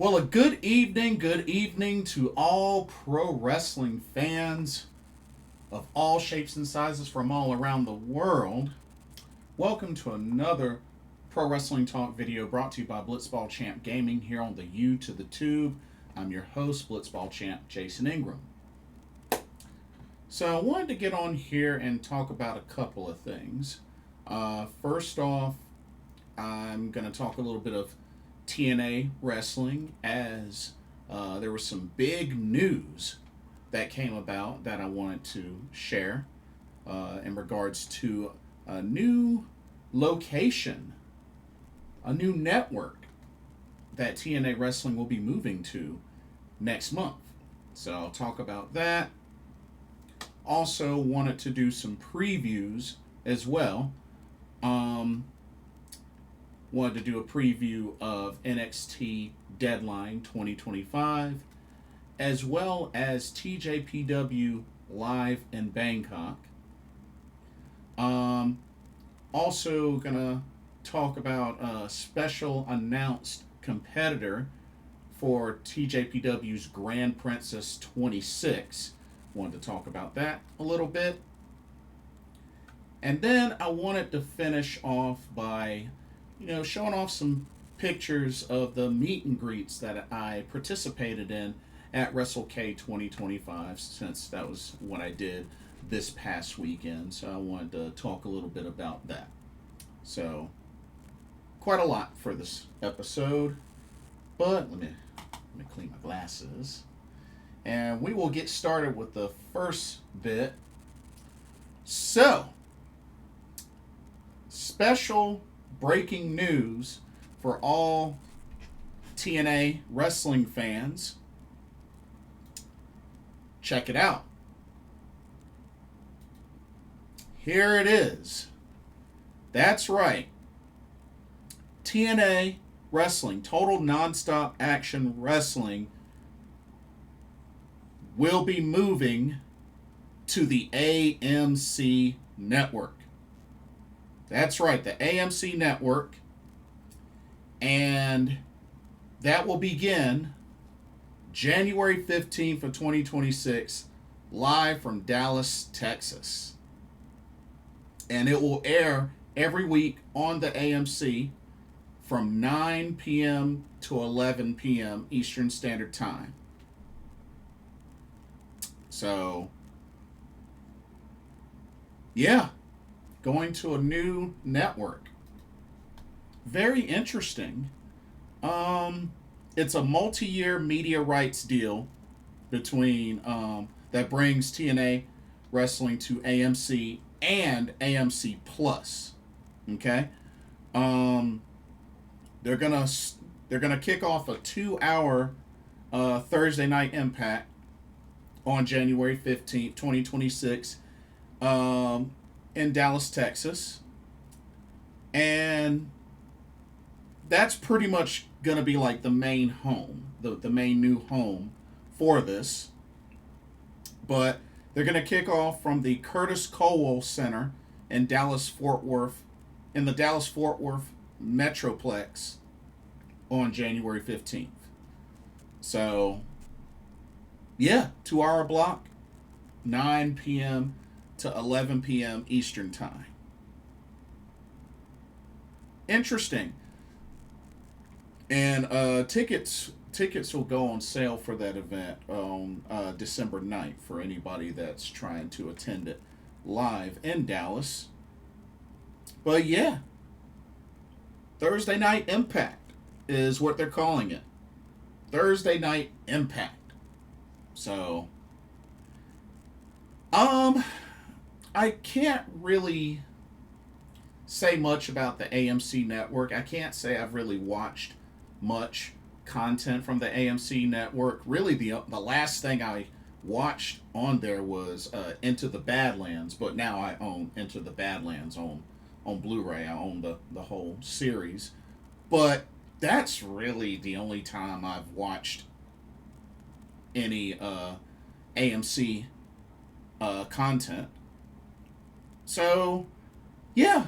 Well, a good evening to all pro wrestling fans of all shapes and sizes from all around the world. Welcome to another Pro Wrestling Talk video brought to you by Blitzball Champ Gaming here on the U to the Tube. I'm your host, Blitzball Champ Jason Ingram. So I wanted to get on here and talk about a couple of things. First off, I'm going to talk a little bit of TNA Wrestling as there was some big news that came about that I wanted to share in regards to a new location, a new network that TNA Wrestling will be moving to next month. So I'll talk about that. Also wanted to do some previews as well. Wanted to do a preview of NXT Deadline 2025, as well as TJPW live in Bangkok. Also gonna talk about a special announced competitor for TJPW's Grand Princess 26. Wanted to talk about that a little bit. And then I wanted to finish off by showing off some pictures of the meet and greets that I participated in at Wrestlecade 2025, since that was what I did this past weekend. So I wanted to talk a little bit about that. So, quite a lot for this episode, but let me clean my glasses. And we will get started with the first bit. So, special breaking news for all TNA wrestling fans. Check it out. Here it is. That's right. TNA Wrestling, Total Nonstop Action Wrestling, will be moving to the AMC Network. That's right, the AMC Network. And that will begin January 15th of 2026, live from Dallas, Texas. And it will air every week on the AMC from 9 p.m. to 11 p.m. Eastern Standard Time. So, yeah, going to a new network. Very interesting. It's a multi-year media rights deal between that brings TNA Wrestling to AMC and AMC Plus. Okay, they're gonna kick off a 2-hour Thursday Night Impact on January 15th, 2026, in Dallas, Texas. And that's pretty much going to be like the main home, the main new home for this. But they're going to kick off from the Curtis Colwell Center in Dallas-Fort Worth, in the Dallas-Fort Worth Metroplex on January 15th. So, yeah, 2-hour block, 9 p.m. to 11 p.m. Eastern Time. Interesting. And tickets will go on sale for that event on December 9th for anybody that's trying to attend it live in Dallas. But yeah, Thursday Night Impact is what they're calling it. Thursday Night Impact. So, I can't really say much about the AMC Network. I can't say I've really watched much content from the AMC Network. Really, the last thing I watched on there was Into the Badlands, but now I own Into the Badlands on Blu-ray. I own the whole series. But that's really the only time I've watched any AMC content. So, yeah,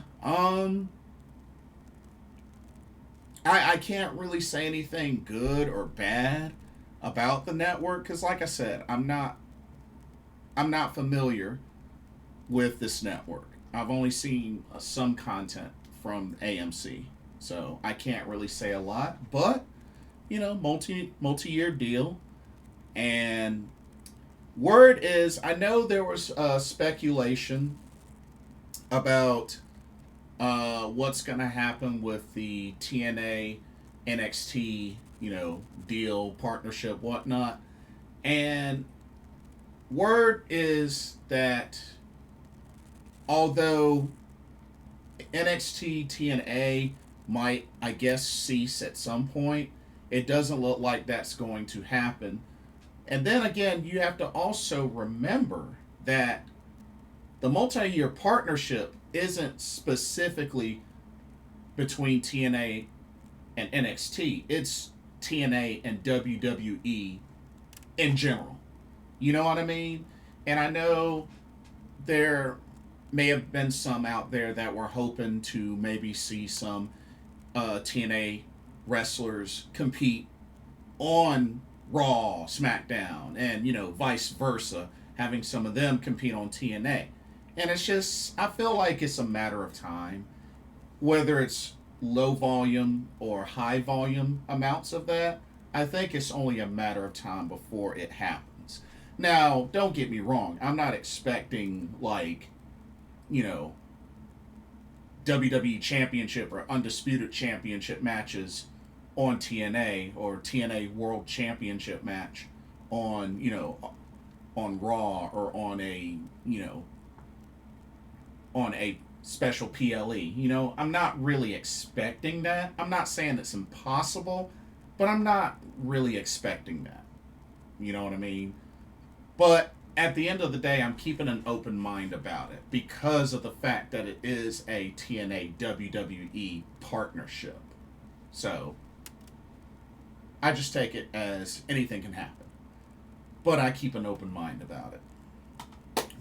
I can't really say anything good or bad about the network because, like I said, I'm not familiar with this network. I've only seen some content from AMC, so I can't really say a lot. But multi-year deal, and word is I know there was speculation about what's going to happen with the TNA NXT deal partnership whatnot, and word is that although NXT TNA might, I guess, cease at some point, it doesn't look like that's going to happen. And then again, you have to also remember that the multi-year partnership isn't specifically between TNA and NXT. It's TNA and WWE in general. You know what I mean? And I know there may have been some out there that were hoping to maybe see some TNA wrestlers compete on Raw, SmackDown, and vice versa, having some of them compete on TNA. And it's just, I feel like it's a matter of time, whether it's low volume or high volume amounts of that. I think it's only a matter of time before it happens. Now, don't get me wrong, I'm not expecting WWE Championship or Undisputed Championship matches on TNA, or TNA World Championship match on on Raw, or on a on a special PLE. I'm not really expecting that. I'm not saying it's impossible, but I'm not really expecting that. You know what I mean? But at the end of the day, I'm keeping an open mind about it because of the fact that it is a TNA WWE partnership. So I just take it as anything can happen. But I keep an open mind about it.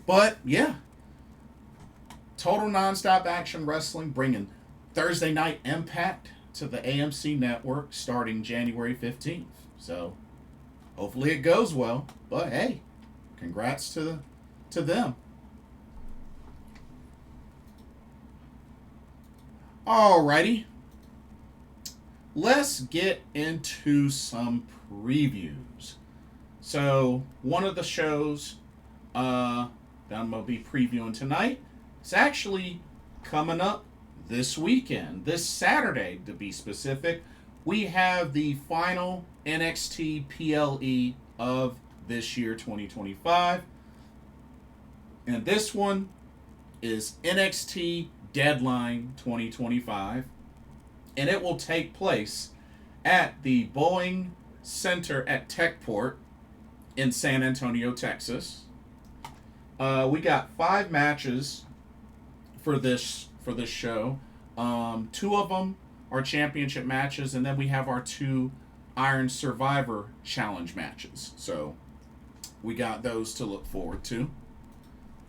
But yeah, total nonstop action wrestling, bringing Thursday Night Impact to the AMC Network starting January 15th. So hopefully it goes well. But hey, congrats to them. Alrighty. Let's get into some previews. So one of the shows that I'm going to be previewing tonight is actually coming up this weekend. This Saturday, to be specific, we have the final NXT PLE of this year, 2025. And this one is NXT Deadline 2025. And it will take place at the Boeing Center at Techport in San Antonio, Texas. We got 5 matches for this show. 2 of them are championship matches, and then we have our 2 Iron Survivor Challenge matches. So we got those to look forward to.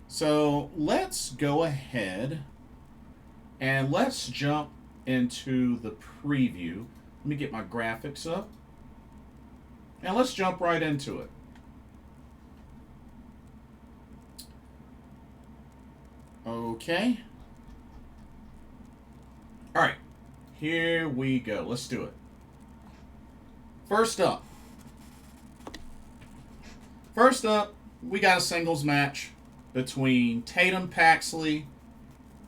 So let's go ahead and let's jump into the preview. Let me get my graphics up. And let's jump right into it. Okay. Alright. Here we go. Let's do it. First up, we got a singles match between Tatum Paxley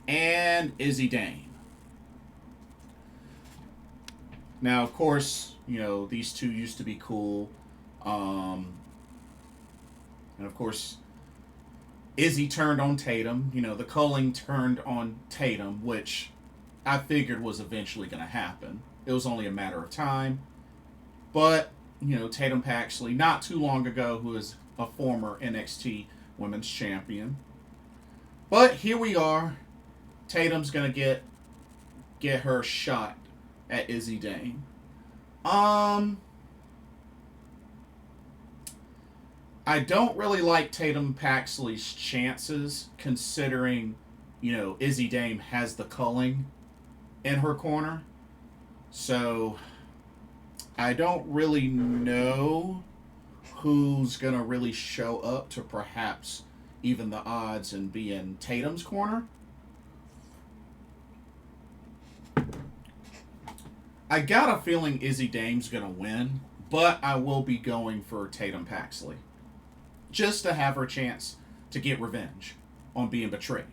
and Izzi Dane. Now, of course, these two used to be cool. And of course, Izzi turned on Tatum. The culling turned on Tatum, which I figured was eventually going to happen. It was only a matter of time. But, Tatum Paxley, not too long ago, who is a former NXT Women's Champion. But here we are. Tatum's going to get her shot at Izzi Dane. I don't really like Tatum Paxley's chances, considering, Izzi Dane has the culling in her corner. So I don't really know who's going to really show up to perhaps even the odds and be in Tatum's corner. I got a feeling Izzi Dame's going to win, but I will be going for Tatum Paxley. Just to have her chance to get revenge on being betrayed.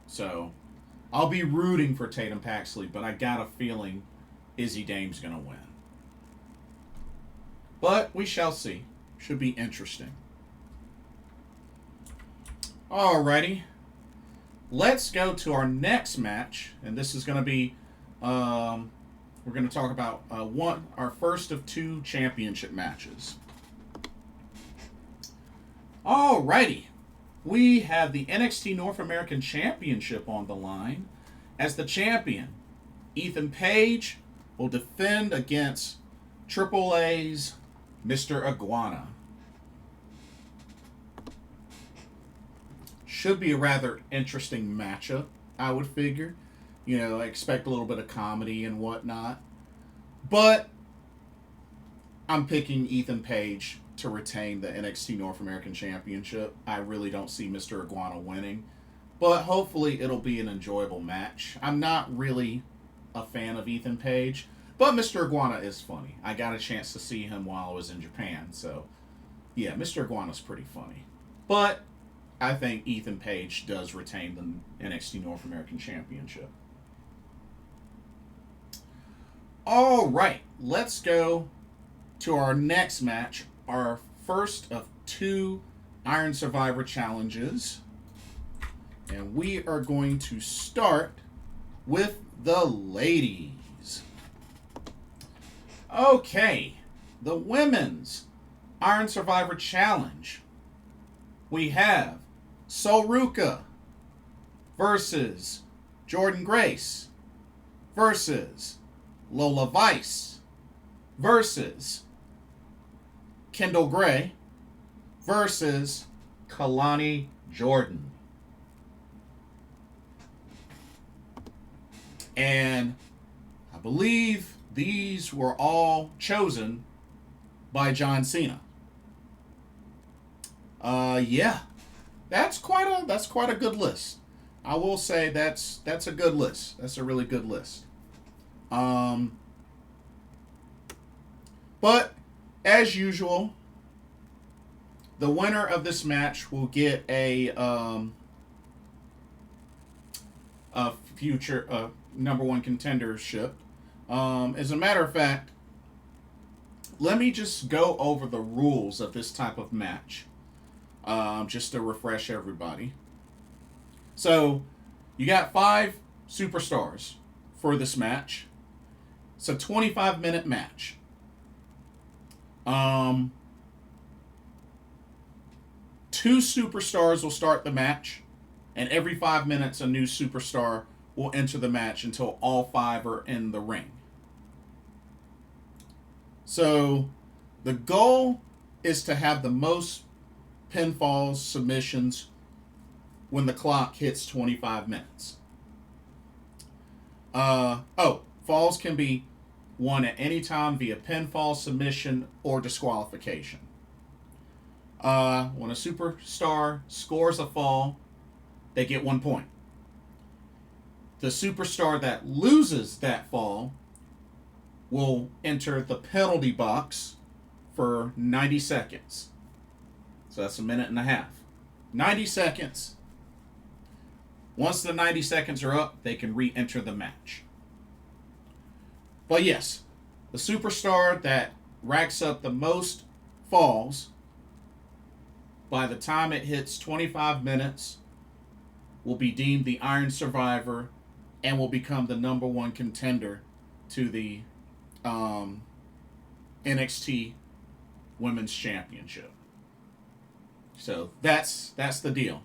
So, I'll be rooting for Tatum Paxley, but I got a feeling Izzi Dame's going to win. But we shall see. Should be interesting. Alrighty. Let's go to our next match. And this is going to be... we're going to talk about our first of 2 championship matches. Alrighty. We have the NXT North American Championship on the line. As the champion, Ethan Page will defend against AAA's Mr. Iguana. Should be a rather interesting matchup, I would figure. You know, I expect a little bit of comedy and whatnot. But I'm picking Ethan Page to retain the NXT North American Championship. I really don't see Mr. Iguana winning. But hopefully it'll be an enjoyable match. I'm not really a fan of Ethan Page. But Mr. Iguana is funny. I got a chance to see him while I was in Japan. So, yeah, Mr. Iguana's pretty funny. But I think Ethan Page does retain the NXT North American Championship. All right, let's go to our next match, our first of 2 Iron Survivor challenges. And we are going to start with the ladies. Okay, the women's Iron Survivor Challenge. We have Ruca versus Jordynne Grace versus Lola Vice versus Kendal Gray versus Kelani Jordynne. And I believe these were all chosen by John Cena. Yeah, that's quite a good list. I will say that's a good list. That's a really good list. But as usual, the winner of this match will get a future number 1 contendership. As a matter of fact, let me just go over the rules of this type of match, just to refresh everybody. So, you got 5 superstars for this match. It's a 25-minute match. 2 superstars will start the match, and every 5 minutes a new superstar will enter the match until all 5 are in the ring. So the goal is to have the most pinfalls, submissions when the clock hits 25 minutes. Falls can be won at any time via pinfall, submission, or disqualification. When a superstar scores a fall, they get 1 point. The superstar that loses that fall will enter the penalty box for 90 seconds. So that's a minute and a half. 90 seconds. Once the 90 seconds are up, they can re-enter the match. But yes, the superstar that racks up the most falls, by the time it hits 25 minutes, will be deemed the Iron Survivor and will become the number 1 contender to the NXT Women's Championship. So that's the deal.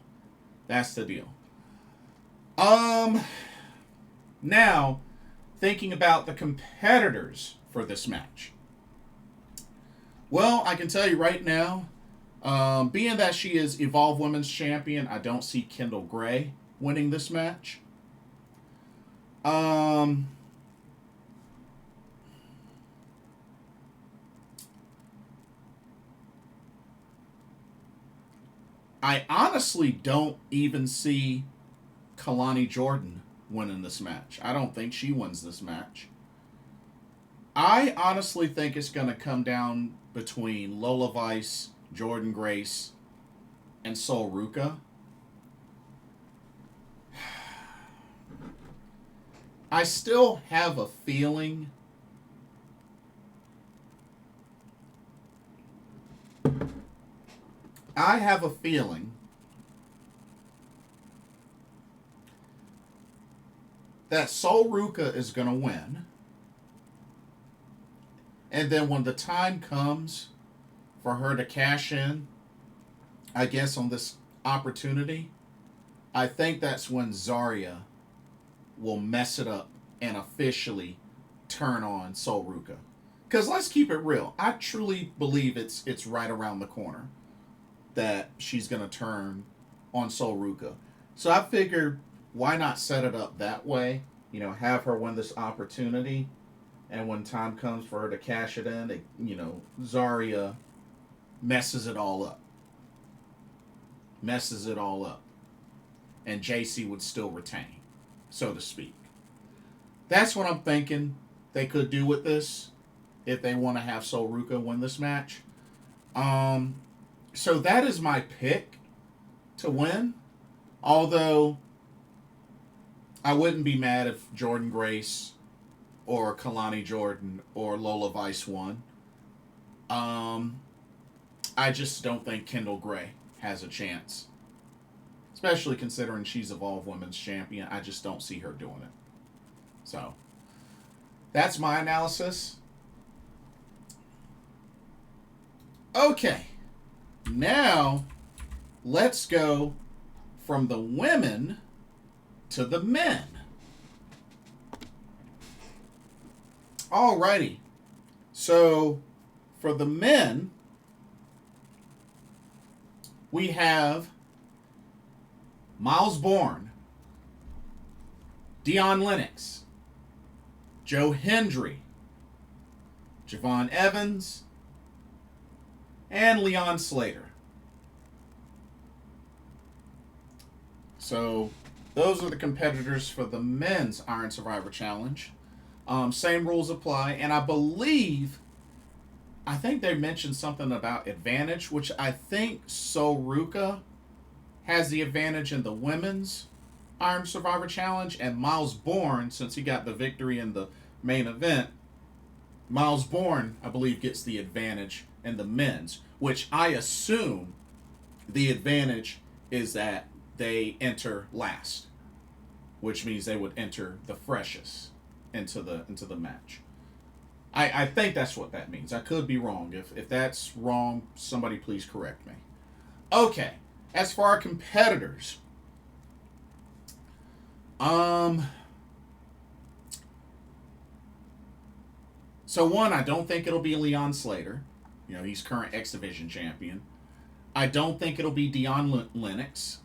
That's the deal. Now, thinking about the competitors for this match. Well, I can tell you right now, being that she is Evolve Women's Champion, I don't see Kendal Gray winning this match. I honestly don't even see Jordynne winning this match. I don't think she wins this match. I honestly think it's going to come down between Lola Vice, Jordynne Grace, and Sol Ruca. I still have a feeling that Sol Ruca is going to win. And then when the time comes for her to cash in, I guess, on this opportunity, I think that's when Zarya will mess it up and officially turn on Sol Ruca. Because let's keep it real. I truly believe it's right around the corner that she's going to turn on Sol Ruca. So I figured, why not set it up that way? You know, have her win this opportunity, and when time comes for her to cash it in, Zarya messes it all up. And JC would still retain, so to speak. That's what I'm thinking they could do with this if they want to have Sol Ruca win this match. So that is my pick to win. Although I wouldn't be mad if Jordynne Grace or Kelani Jordynne or Lola Vice won. I just don't think Kendal Gray has a chance. Especially considering she's Evolve Women's Champion. I just don't see her doing it. So, that's my analysis. Okay. Now, let's go from the women to the men. Alrighty. So, for the men, we have Myles Borne, Dion Lennox, Joe Hendry, Javon Evans, and Leon Slater. So, those are the competitors for the men's Iron Survivor Challenge. Same rules apply, and I think they mentioned something about advantage, which I think Sol Ruca has the advantage in the women's Iron Survivor Challenge, and Myles Borne, since he got the victory in the main event, Myles Borne, I believe, gets the advantage in the men's, which I assume the advantage is that they enter last, which means they would enter the freshest into the match. I think that's what that means. I could be wrong. If that's wrong, somebody please correct me. Okay, as for our competitors, so one, I don't think it'll be Leon Slater. You know, he's current X Division champion. I don't think it'll be Dion Lennox.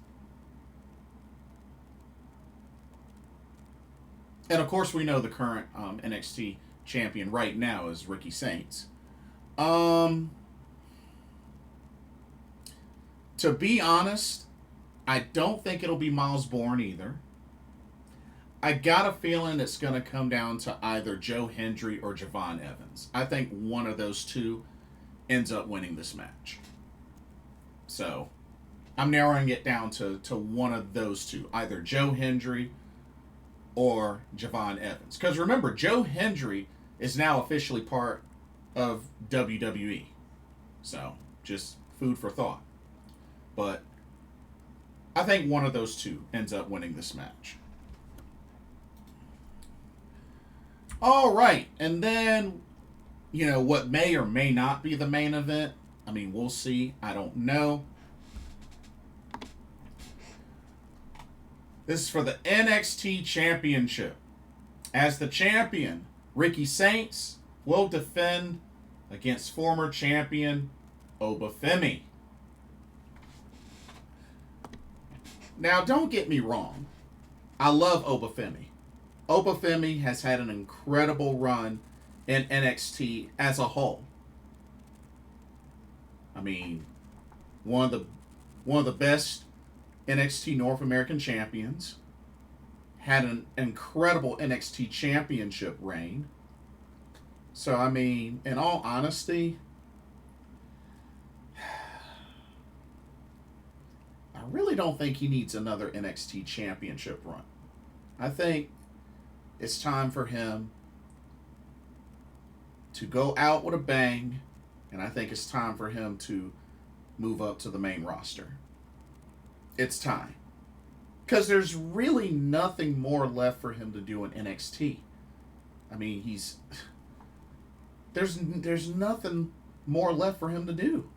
And of course, we know the current NXT champion right now is Ricky Saints. To be honest, I don't think it'll be Myles Borne either. I got a feeling it's going to come down to either Joe Hendry or Javon Evans. I think one of those two ends up winning this match. So, I'm narrowing it down to one of those two. Either Joe Hendry or Javon Evans. Because remember, Joe Hendry is now officially part of WWE. So, just food for thought. But I think one of those two ends up winning this match. All right. And then, what may or may not be the main event. I mean, we'll see. I don't know. This is for the NXT Championship. As the champion, Ricky Saints will defend against former champion Femi. Now, don't get me wrong. I love Femi. Femi has had an incredible run in NXT as a whole. I mean, one of the one of the best NXT North American champions, had an incredible NXT championship reign. So, I mean, in all honesty, I really don't think he needs another NXT championship run. I think it's time for him to go out with a bang, and I think it's time for him to move up to the main roster. It's time. Because there's really nothing more left for him to do in NXT. I mean, there's nothing more left for him to do.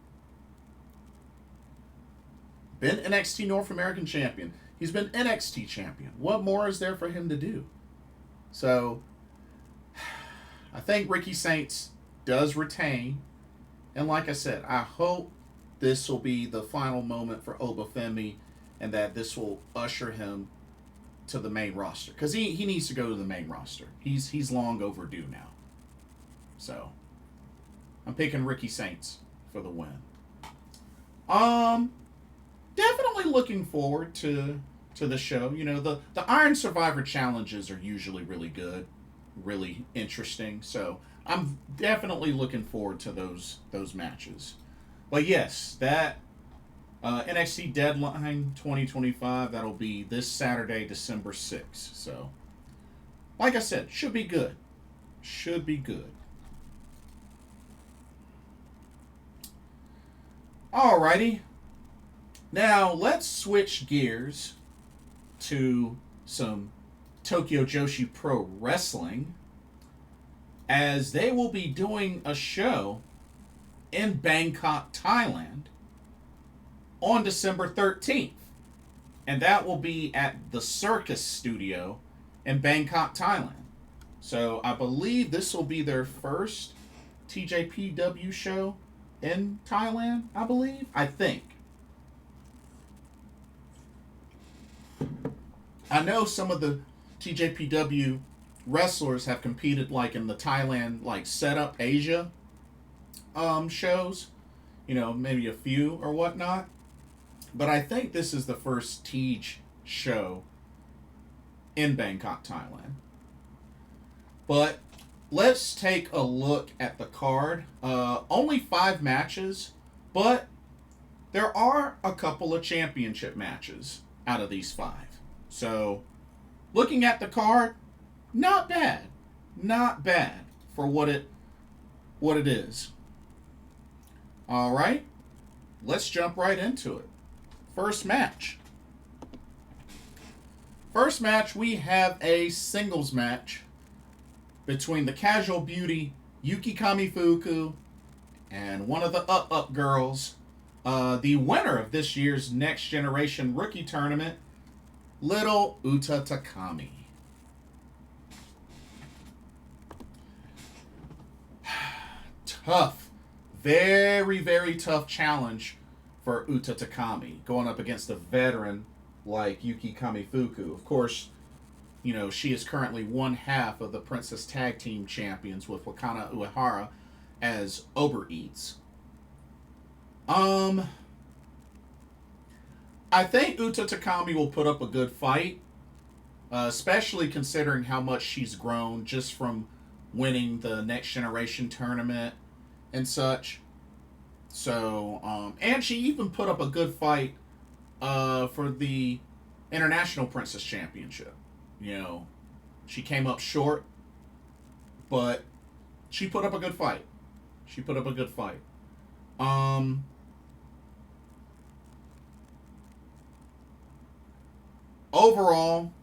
Been NXT North American champion. He's been NXT champion. What more is there for him to do? So, I think Ricky Saints does retain. And like I said, I hope this will be the final moment for Obafemi and that this will usher him to the main roster. Because he needs to go to the main roster. He's long overdue now. So, I'm picking Ricky Saints for the win. Definitely looking forward to the show. You know, the Iron Survivor challenges are usually really good, really interesting. So I'm definitely looking forward to those matches. But yes, that NXT Deadline 2025, that'll be this Saturday, December 6th. So, like I said, should be good. Should be good. Alrighty. Now, let's switch gears to some Tokyo Joshi Pro Wrestling, as they will be doing a show in Bangkok, Thailand on December 13th. And that will be at the Circus Studio in Bangkok, Thailand. So I believe this will be their first TJPW show in Thailand, I believe. I think. I know some of the TJPW wrestlers have competed like in the Thailand like Setup Asia shows, you know, maybe a few or whatnot, but I think this is the first TJ show in Bangkok, Thailand. But let's take a look at the card. Only 5 matches, but there are a couple of championship matches out of these 5. So, looking at the card, not bad. Not bad for what it is. Alright, let's jump right into it. First match. First match, we have a singles match between the Casual Beauty, Yuki Kamifuku, and one of the Up girls, the winner of this year's Next Generation Rookie Tournament, Little Uta Takami. Tough. Very, very tough challenge for Uta Takami, going up against a veteran like Yuki Kamifuku. Of course, you know, she is currently one half of the Princess Tag Team Champions with Wakana Uehara as Ober Eats. I think Uta Takami will put up a good fight, especially considering how much she's grown just from winning the Next Generation tournament and such. So, and she even put up a good fight for the International Princess Championship. You know, she came up short, but she put up a good fight. She put up a good fight. Overall,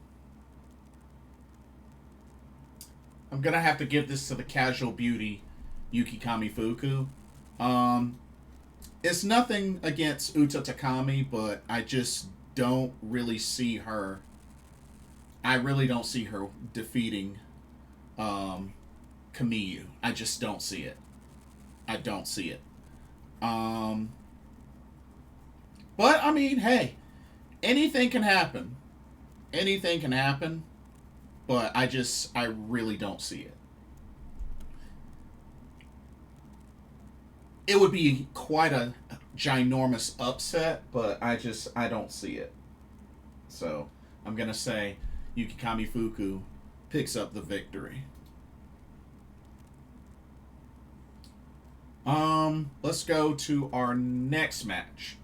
I'm going to have to give this to the Casual Beauty, Yuki Kamifuku. It's nothing against Uta Takami, but I just don't really see her. I really don't see her defeating Kamiyu. I just don't see it. I don't see it. But, I mean, hey, anything can happen. Anything can happen, but I really don't see it. It would be quite a ginormous upset, but I don't see it. So I'm gonna say Yuki Kamifuku picks up the victory. Let's go to our next match.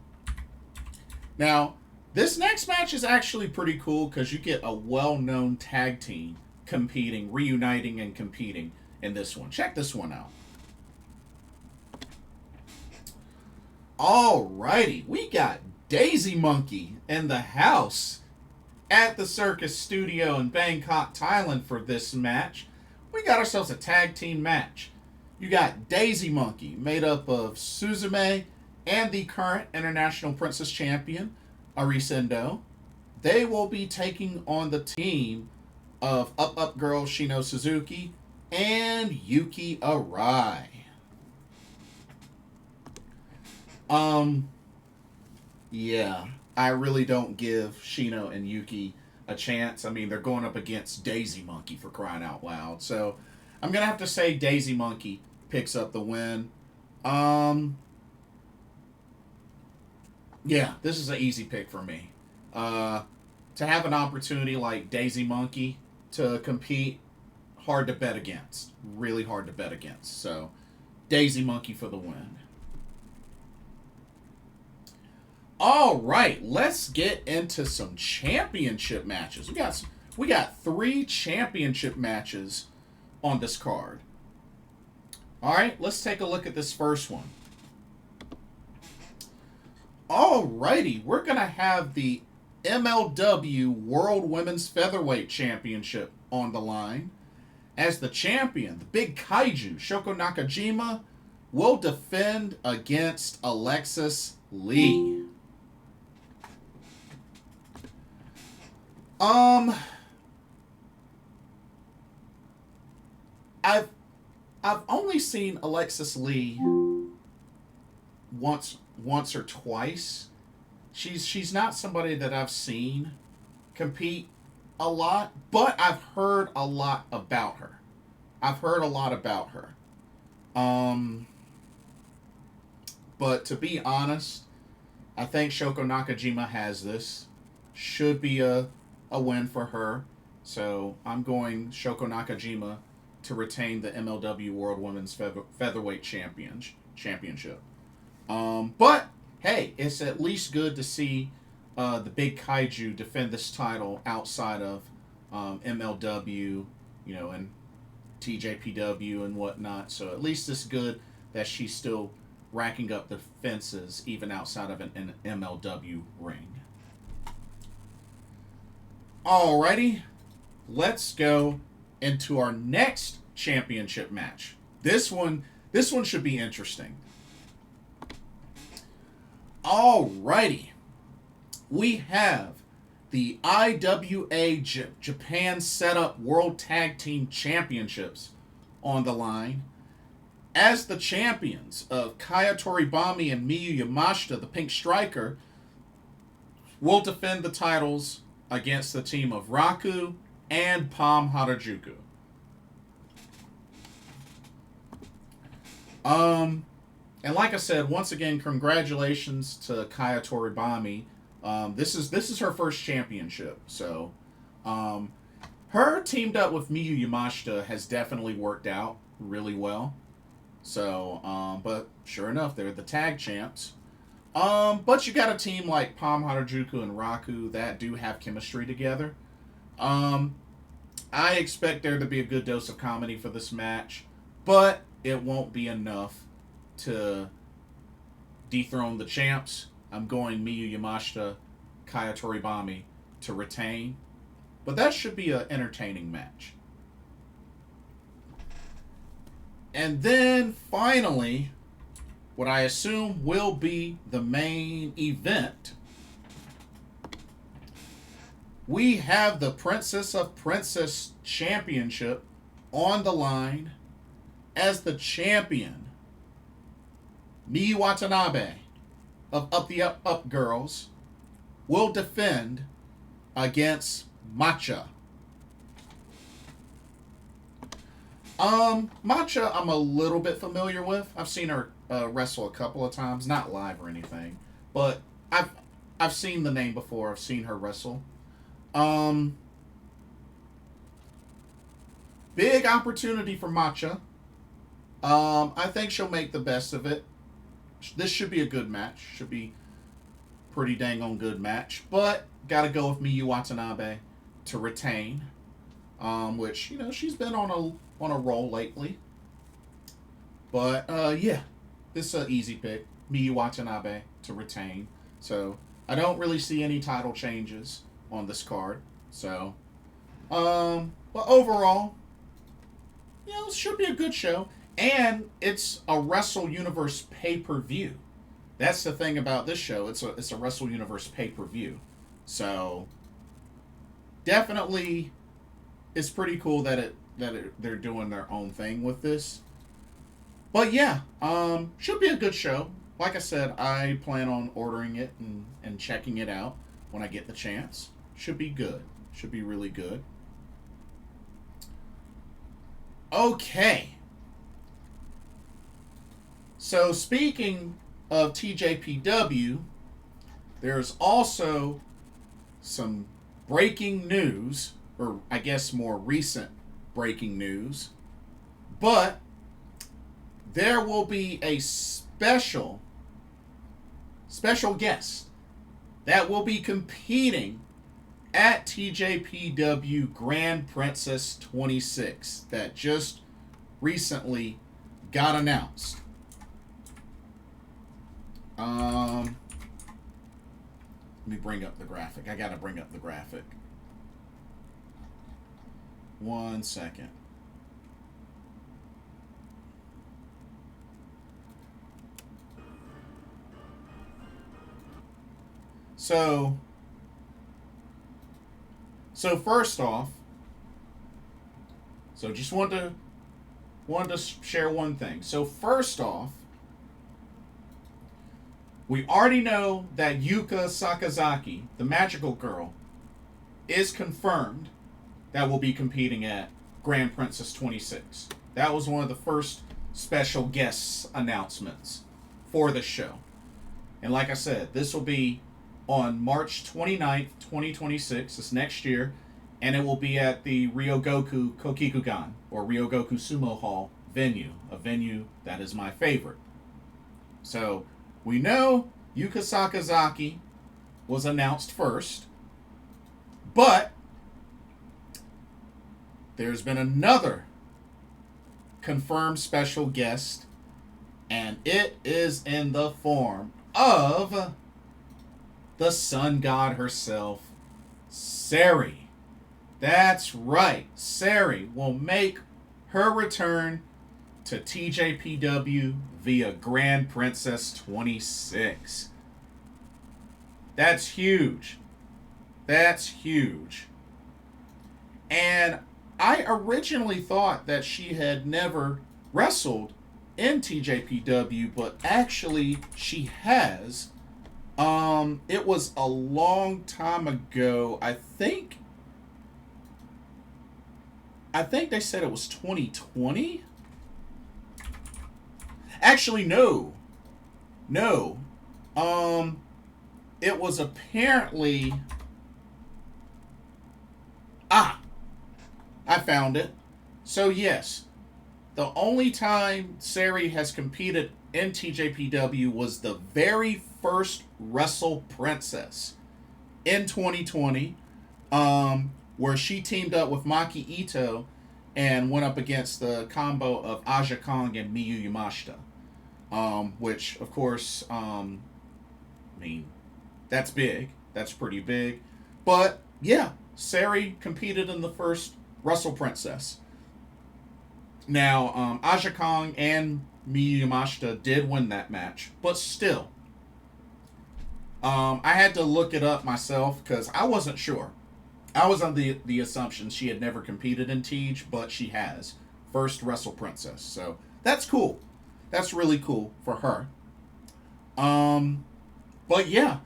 Now, this next match is actually pretty cool because you get a well-known tag team competing, reuniting and competing in this one. Check this one out. Alrighty, we got Daisy Monkey in the house at the Circus Studio in Bangkok, Thailand for this match. We got ourselves a tag team match. You got Daisy Monkey, made up of Suzume and the current International Princess Champion, Arisu Endo. They will be taking on the team of Up Girl Shino Suzuki and Yuki Arai. Yeah, I really don't give Shino and Yuki a chance. I mean, they're going up against Daisy Monkey, for crying out loud. So I'm going to have to say Daisy Monkey picks up the win. Yeah, this is an easy pick for me. To have an opportunity like Daisy Monkey to compete, hard to bet against. Really hard to bet against. So, Daisy Monkey for the win. All right, let's get into some championship matches. We got 3 championship matches on this card. All right, let's take a look at this first one. All righty, we're going to have the MLW World Women's Featherweight Championship on the line. As the champion, the big kaiju, Shoko Nakajima, will defend against Alexis Lee. I've only seen Alexis Lee once or twice. She's not somebody that I've seen compete a lot, but I've heard a lot about her. But to be honest, I think Shoko Nakajima has this. Should be a win for her. So I'm going Shoko Nakajima to retain the MLW World Women's Featherweight Championship. But hey, it's at least good to see the big kaiju defend this title outside of MLW, and TJPW and whatnot. So at least it's good that she's still racking up defenses even outside of an MLW ring. Alrighty, let's go into our next championship match. This one should be interesting. Alrighty, we have the IWA Japan Setup World Tag Team Championships on the line. As the champions of Kaya Toribami and Miyu Yamashita, the Pink Striker, will defend the titles against the team of Raku and Palm Harajuku. And like I said, once again, congratulations to Kaya Toribami. This is her first championship, so her teamed up with Miyu Yamashita has definitely worked out really well. So, but sure enough, they're the tag champs. But you got a team like Palm Harajuku and Raku that do have chemistry together. I expect there to be a good dose of comedy for this match, but it won't be enough to dethrone the champs. I'm going Miyu Yamashita, Kaya Toribami to retain, but that should be an entertaining match. And then finally, what I assume will be the main event, we have the Princess of Princess Championship on the line. As the champion, Miyu Watanabe of Up Girls will defend against Matcha. Matcha, I'm a little bit familiar with. I've seen her wrestle a couple of times, not live or anything, but I've seen the name before. I've seen her wrestle. Um, Big opportunity for Matcha. I think she'll make the best of it. This should be a good match. Should be pretty dang on good match. But gotta go with Miyu Watanabe to retain. Which she's been on a roll lately. But yeah, this is an easy pick. Miyu Watanabe to retain. So I don't really see any title changes on this card. So, but overall, it should be a good show. And it's a Wrestle Universe pay-per-view. That's the thing about this show. It's a Wrestle Universe pay-per-view. So definitely, it's pretty cool that they're doing their own thing with this. But yeah, should be a good show. Like I said, I plan on ordering it and checking it out when I get the chance. Should be good. Should be really good. Okay. So speaking of TJPW, there's also some breaking news, or I guess more recent breaking news, but there will be a special guest that will be competing at TJPW Grand Princess 26 that just recently got announced. Let me bring up the graphic. I gotta bring up the graphic. 1 second. So first off, just wanted to share one thing. So first off, we already know that Yuka Sakazaki, the magical girl, is confirmed that will be competing at Grand Princess 26. That was one of the first special guests announcements for the show. And like I said, this will be on March 29th, 2026, this next year, and it will be at the Ryogoku Kokikugan, or Ryogoku Sumo Hall venue, a venue that is my favorite. So, we know Yuka Sakazaki was announced first, but there's been another confirmed special guest, and it is in the form of the sun god herself, Sari. That's right, Sari will make her return to TJPW via Grand Princess 26. That's huge. That's huge. And I originally thought that she had never wrestled in TJPW, but actually she has. It was a long time ago. I think they said it was 2020. Actually, no. It was apparently... I found it. So, yes. The only time Sari has competed in TJPW was the very first Wrestle Princess in 2020, where she teamed up with Maki Ito and went up against the combo of Aja Kong and Miyu Yamashita. Which, of course, that's big. That's pretty big. But, yeah, Sari competed in the first Wrestle Princess. Now, Aja Kong and Miyu Yamashita did win that match, but still, I had to look it up myself because I wasn't sure. I was on the assumption she had never competed in TJ, but she has. First Wrestle Princess. So, that's cool. That's really cool for her. But yeah,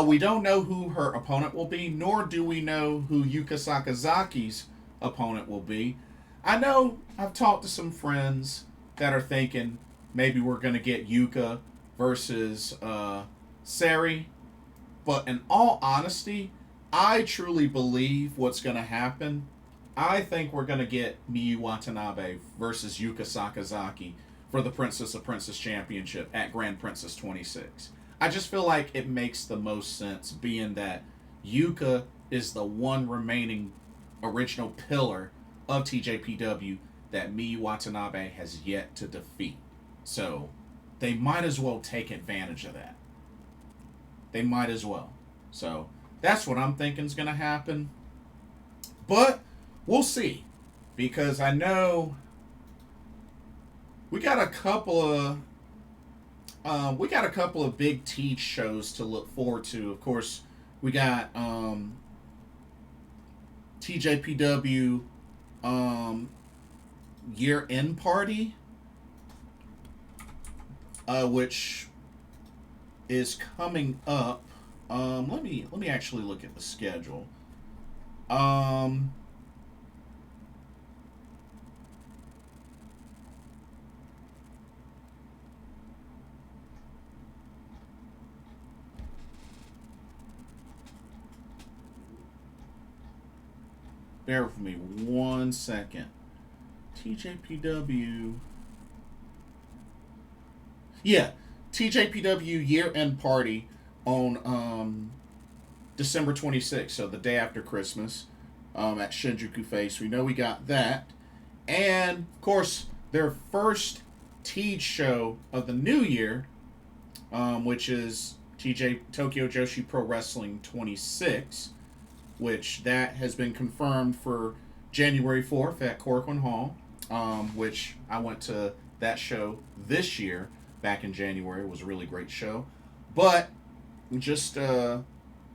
we don't know who her opponent will be, nor do we know who Yuka Sakazaki's opponent will be. I know I've talked to some friends that are thinking maybe we're going to get Yuka versus Sari. But in all honesty, I truly believe what's going to happen. I think we're going to get Miyu Watanabe versus Yuka Sakazaki for the Princess of Princess Championship at Grand Princess 26. I just feel like it makes the most sense, being that Yuka is the one remaining original pillar of TJPW that Miyu Watanabe has yet to defeat. So they might as well take advantage of that. They might as well. So that's what I'm thinking is going to happen. But we'll see, because I know we got a couple of big T shows to look forward to. Of course, we got TJPW year-end party, which is coming up. Let me actually look at the schedule. Bear with me 1 second. TJPW. Yeah, TJPW year-end party on December 26th, so the day after Christmas, at Shinjuku Face. We know we got that. And, of course, their first Tej show of the new year, which is Tokyo Joshi Pro Wrestling 26, which that has been confirmed for January 4th at Corcoran Hall, which I went to that show this year back in January. It was a really great show. But just a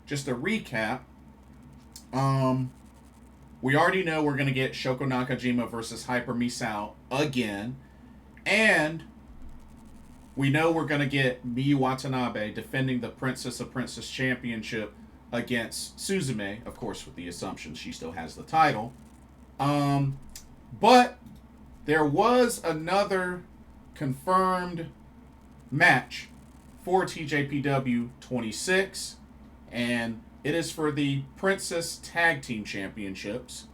recap, we already know we're going to get Shoko Nakajima versus Hyper Misao again. And we know we're going to get Miyu Watanabe defending the Princess of Princess Championship against Suzume, of course, with the assumption she still has the title. But there was another confirmed match for TJPW 26, and it is for the Princess Tag Team Championships,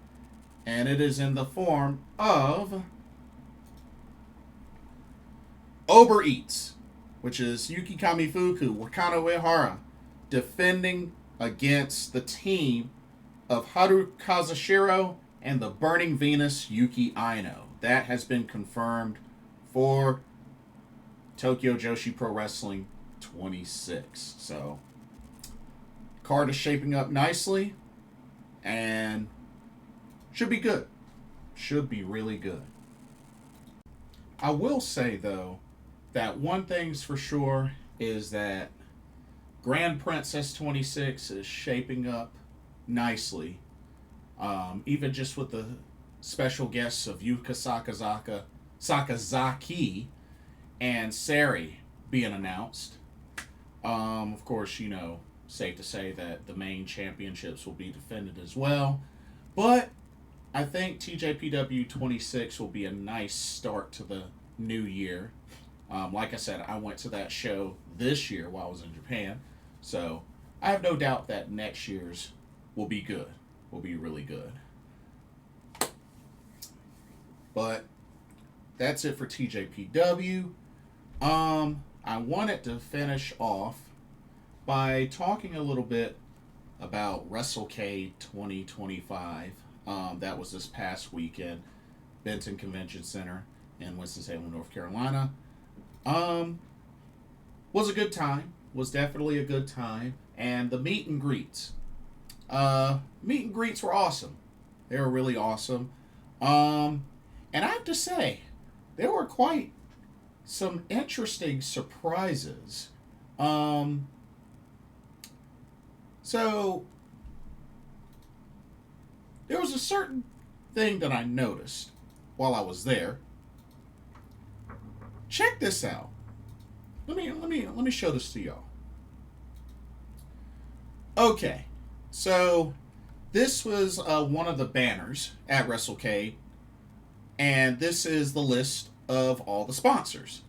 and it is in the form of Uber Eats, which is Yuki Kamifuku, Wakano Uehara, defending against the team of Haru Kazushiro and the Burning Venus Yuki Aino. That has been confirmed for Tokyo Joshi Pro Wrestling 26. So, card is shaping up nicely and should be good. Should be really good. I will say, though, that one thing's for sure is that Grand Princess 26 is shaping up nicely. Even just with the special guests of Yuka Sakazaki and Sari being announced. Of course, safe to say that the main championships will be defended as well. But I think TJPW 26 will be a nice start to the new year. Like I said, I went to that show this year while I was in Japan. So I have no doubt that next year's will be good. Will be really good. But that's it for TJPW. I wanted to finish off by talking a little bit about Wrestlecade 2025. That was this past weekend, Benton Convention Center in Winston-Salem, North Carolina. Was a good time. Was definitely a good time. And the meet and greets. Meet and greets were awesome. They were really awesome. And I have to say, there were quite some interesting surprises. So, there was a certain thing that I noticed while I was there. Check this out. Let me show this to y'all. Okay, so this was one of the banners at Wrestlecade And this is the list of all the sponsors.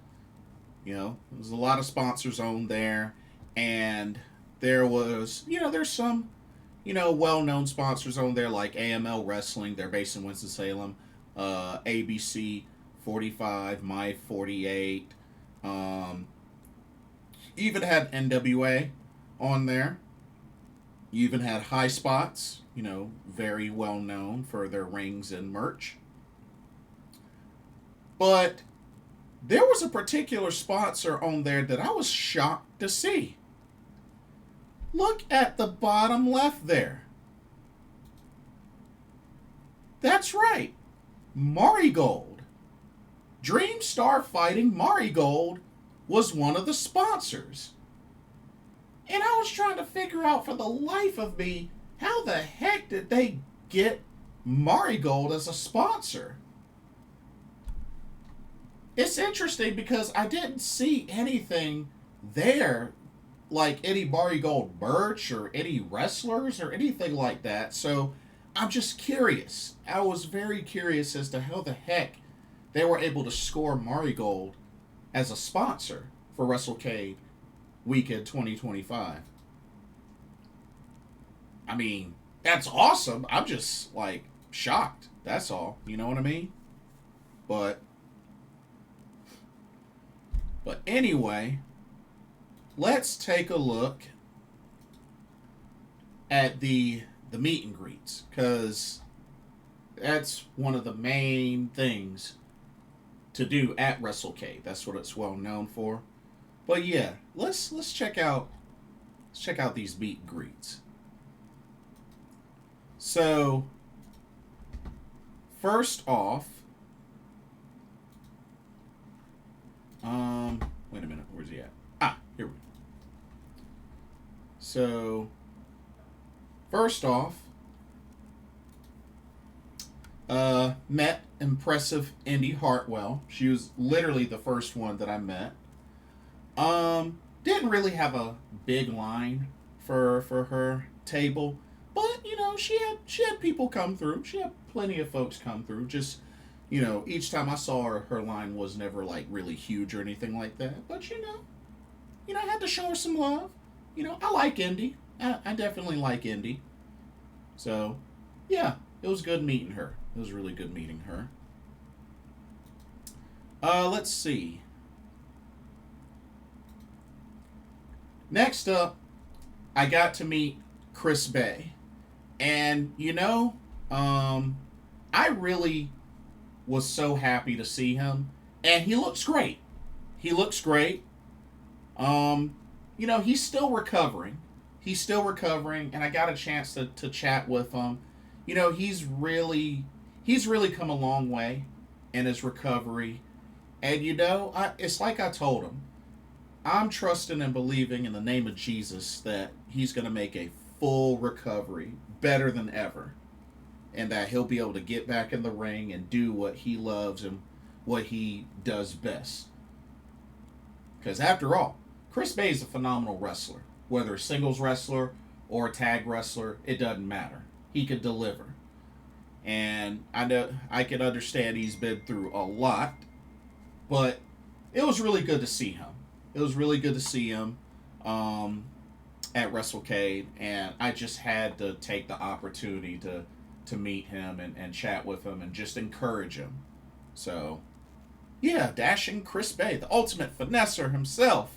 There's a lot of sponsors on there. And there was, there's some, well known sponsors on there like AML Wrestling. They're based in Winston-Salem. ABC 45, My 48. Even had NWA on there. You even had High Spots, very well known for their rings and merch. But there was a particular sponsor on there that I was shocked to see. Look at the bottom left there. That's right. Marigold. Dream Star Fighting Marigold was one of the sponsors. And I was trying to figure out for the life of me, how the heck did they get Marigold as a sponsor? It's interesting because I didn't see anything there, like any Marigold merch or any wrestlers or anything like that. So I'm just curious. I was very curious as to how the heck they were able to score Marigold as a sponsor for Wrestlecade Weekend 2025. I mean, that's awesome. I'm just like shocked. That's all. You know what I mean? But anyway, let's take a look at the meet and greets, because that's one of the main things to do at Wrestlecade. That's what it's well known for. But yeah, let's check out these meet and greets. So first off, wait a minute, where's he at? Here we go. So first off, met impressive Indy Hartwell. She was literally the first one that I met. Didn't really have a big line for her table, but she had people come through. She had plenty of folks come through. Just each time I saw her line was never like really huge or anything like that. But I had to show her some love. I like Indy. I definitely like Indy. So yeah, it was good meeting her. It was really good meeting her. Let's see. Next up, I got to meet Chris Bay. And, I really was so happy to see him. And he looks great. He looks great. He's still recovering. And I got a chance to chat with him. He's really come a long way in his recovery. And, it's like I told him. I'm trusting and believing in the name of Jesus that he's going to make a full recovery, better than ever. And that he'll be able to get back in the ring and do what he loves and what he does best. Because after all, Chris Bay is a phenomenal wrestler. Whether a singles wrestler or a tag wrestler, it doesn't matter. He could deliver. And I know I can understand he's been through a lot, but it was really good to see him. It was really good to see him at Wrestlecade, and I just had to take the opportunity to meet him and chat with him and just encourage him. So, yeah, dashing Chris Bay, the ultimate finesser himself,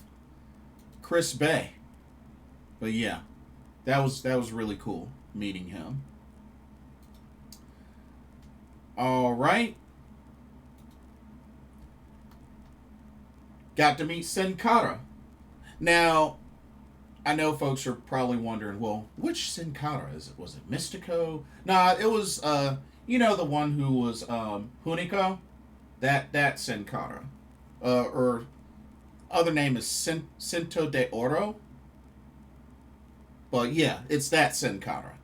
Chris Bay. But yeah, that was really cool meeting him. All right. Got to meet Sin Cara. Now, I know folks are probably wondering, well, which Sin Cara is it? Was it Mystico? Nah, it was, the one who was Hunico. That Sin Cara. Or other name is Cinto de Oro. But yeah, it's that Sin Cara.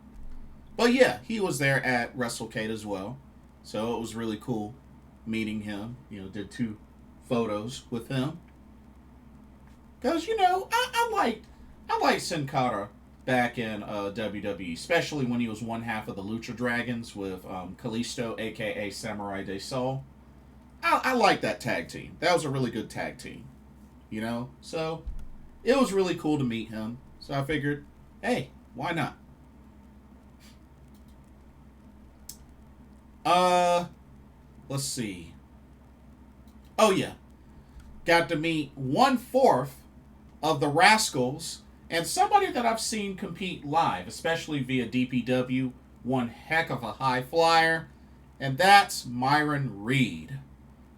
But yeah, he was there at Wrestlecade as well. So it was really cool meeting him. Did 2 photos with him. Because, I like Sin Cara back in WWE, especially when he was one half of the Lucha Dragons with Kalisto, aka Samurai de Sol. I like that tag team. That was a really good tag team, you know? So it was really cool to meet him. So I figured, hey, why not? Let's see. Oh, yeah. Got to meet 1/4 of the Rascals and somebody that I've seen compete live, especially via DPW. One heck of a high flyer. And that's Myron Reed.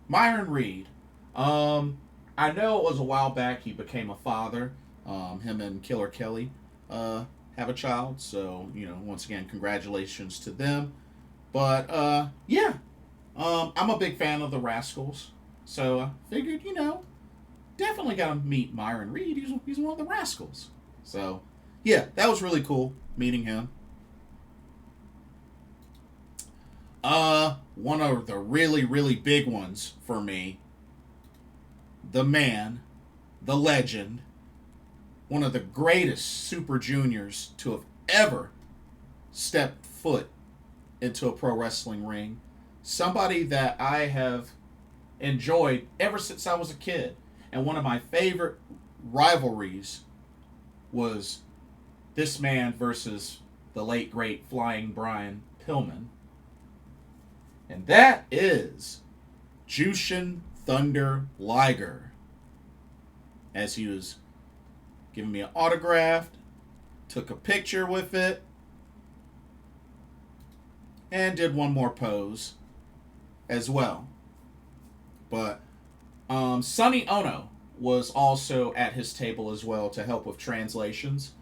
Myron Reed. I know it was a while back he became a father. Him and Killer Kelly have a child. So, once again, congratulations to them. But, yeah. I'm a big fan of the Rascals. So I figured, definitely got to meet Myron Reed. He's one of the Rascals. So, yeah, that was really cool meeting him. One of the really, really big ones for me, the man, the legend, one of the greatest Super Juniors to have ever stepped foot into a pro wrestling ring. Somebody that I have enjoyed ever since I was a kid. And one of my favorite rivalries was this man versus the late, great Flying Brian Pillman. And that is Jushin Thunder Liger. As he was giving me an autograph, took a picture with it, and did one more pose as well. But Sonny Ono was also at his table as well to help with translations.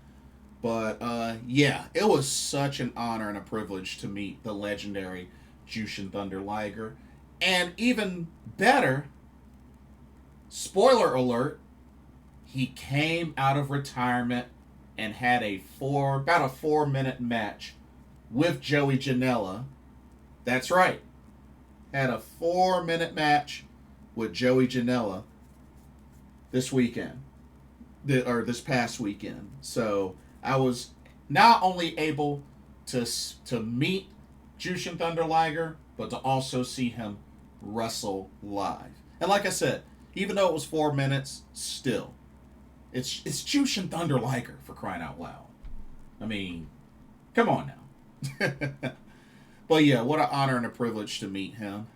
But yeah, it was such an honor and a privilege to meet the legendary Jushin Thunder Liger. And even better, spoiler alert, he came out of retirement and had about a 4-minute match with Joey Janela. That's right. Had a 4-minute match with Joey Janela this weekend. Or this past weekend. So I was not only able to meet Jushin Thunder Liger, but to also see him wrestle live. And like I said, even though it was 4 minutes, still, it's Jushin Thunder Liger, for crying out loud. I mean, come on now. But yeah, what an honor and a privilege to meet him.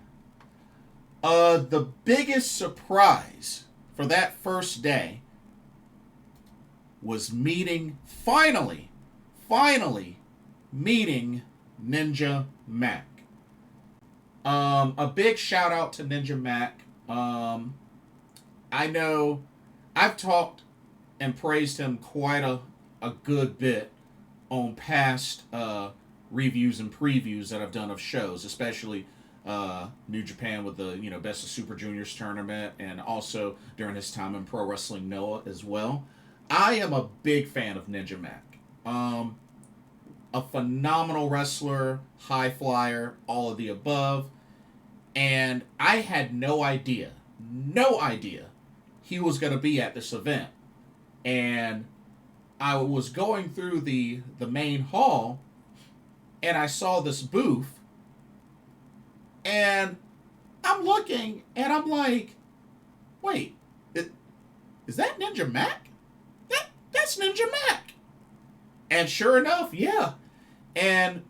The biggest surprise for that first day was finally meeting Ninja Mac. A big shout out to Ninja Mac. I know I've talked and praised him quite a good bit on past reviews and previews that I've done of shows, especially New Japan with the Best of Super Juniors tournament, and also during his time in Pro Wrestling Noah as well. I am a big fan of Ninja Mac. A phenomenal wrestler, high flyer, all of the above. And I had no idea he was going to be at this event. And I was going through the main hall, and I saw this booth, and I'm looking, and I'm like, wait, is that Ninja Mac? That's Ninja Mac. And sure enough, yeah. And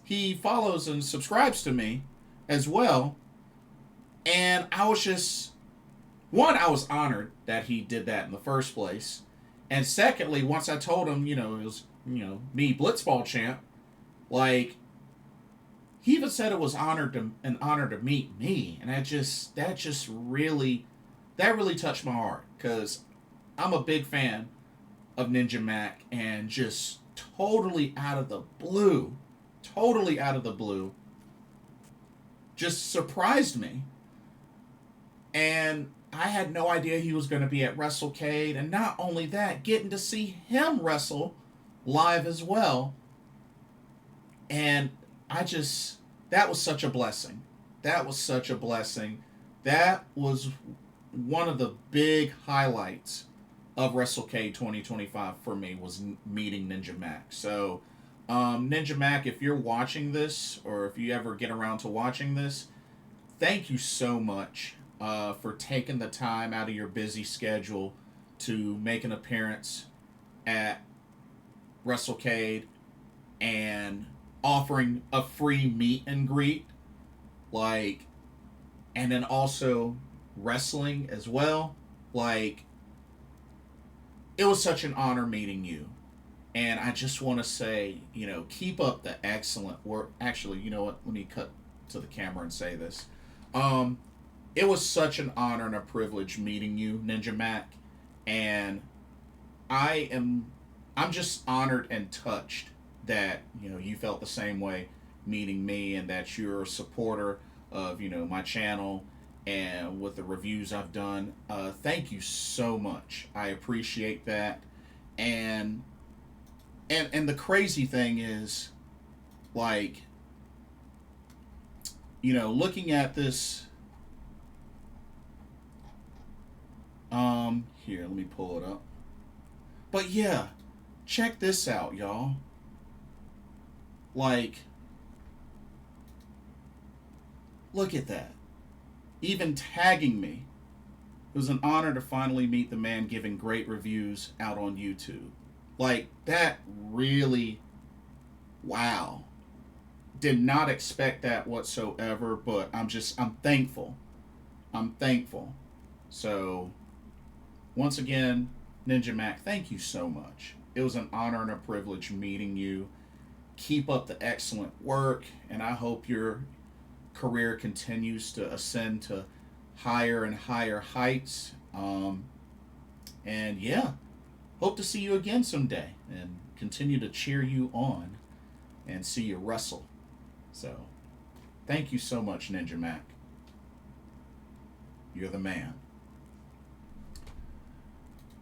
he follows and subscribes to me as well. And I was just, I was honored that he did that in the first place. And secondly, once I told him, it was, me, Blitzball champ, like, he even said it was an honor to meet me. And that really touched my heart, because I'm a big fan of Ninja Mac, and just totally out of the blue, just surprised me. And I had no idea he was going to be at Wrestlecade, and not only that, getting to see him wrestle live as well. And that was such a blessing. That was one of the big highlights of Wrestlecade 2025 for me was meeting Ninja Mac. So, Ninja Mac, if you're watching this, or if you ever get around to watching this, thank you so much for taking the time out of your busy schedule to make an appearance at Wrestlecade and offering a free meet and greet, like, and then also wrestling as well. Like, it was such an honor meeting you. And I just want to say, keep up the excellent work. Actually, you know what? Let me cut to the camera and say this. It was such an honor and a privilege meeting you, Ninja Mac. And I'm just honored and touched that, you felt the same way meeting me, and that you're a supporter of, my channel and with the reviews I've done. Thank you so much. I appreciate that. And the crazy thing is, like, looking at this, here, let me pull it up. But yeah, check this out, y'all. Like, look at that. Even tagging me. It was an honor to finally meet the man giving great reviews out on YouTube. Like, that really, wow. Did not expect that whatsoever, but I'm thankful. I'm thankful. So, once again, Ninja Mac, thank you so much. It was an honor and a privilege meeting you. Keep up the excellent work, and I hope your career continues to ascend to higher and higher heights. And yeah, hope to see you again someday and continue to cheer you on and see you wrestle. So, thank you so much, Ninja Mac. You're the man.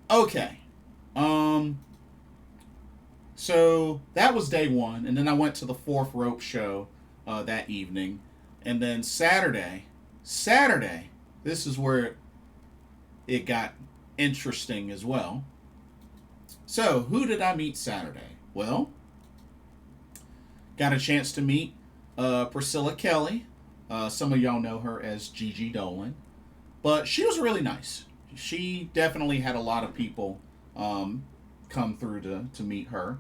Okay. So that was day one, and then I went to the Fourth Rope show that evening, and then Saturday, this is where it got interesting as well. So, who did I meet Saturday? Well, got a chance to meet Priscilla Kelly. Some of y'all know her as Gigi Dolan, but she was really nice. She definitely had a lot of people come through to meet her.